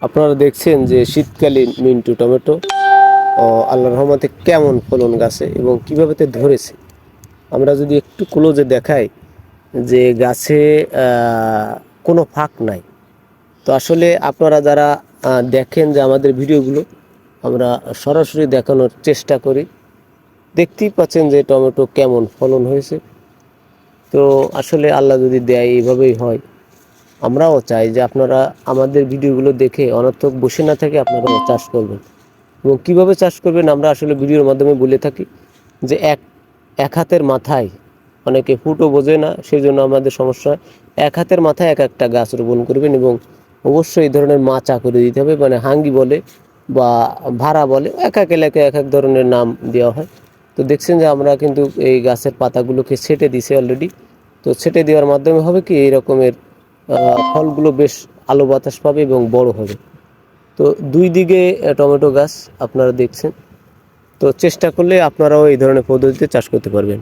আপনারা দেখছেন যে শীতকালীন মিন্টু টমেটো আল্লাহর রহমতে কেমন ফলন গাছে এবং কীভাবে তে ধরেছে। আমরা যদি একটু ক্লোজে দেখাই যে গাছে কোনো ফাঁক নাই। তো আসলে আপনারা যারা দেখেন যে আমাদের ভিডিওগুলো আমরা সরাসরি দেখানোর চেষ্টা করি, দেখতেই পাচ্ছেন যে টমেটো কেমন ফলন হয়েছে। তো আসলে আল্লাহ যদি দেয় এইভাবেই হয়। আমরাও চাই যে আপনারা আমাদের ভিডিওগুলো দেখে অনর্থক বসে না থেকে আপনারাও চাষ করবেন এবং কীভাবে চাষ করবেন আমরা আসলে ভিডিওর মাধ্যমে বলে থাকি যে এক হাতের মাথায় অনেকে ফুটও বোঝে না, সেই জন্য আমাদের সমস্যা হয়। এক হাতের মাথায় এক একটা গাছ রোপণ করবেন এবং অবশ্যই এই ধরনের মাচা করে দিতে হবে, মানে হাঙ্গি বলে বা ভাড়া বলে, এক এক এলাকায় এক এক ধরনের নাম দেওয়া হয়। তো দেখছেন যে আমরা কিন্তু এই গাছের পাতাগুলোকে ছেটে দিছি অলরেডি। তো ছেটে দেওয়ার মাধ্যমে হবে কি এই রকমের ফলগুলো বেশ আলো বাতাস পাবে এবং বড় হবে। তো দুই দিকে টমেটো গাছ আপনারা দেখছেন। তো চেষ্টা করলে আপনারাও এই ধরনের পদ্ধতিতে চাষ করতে পারবেন।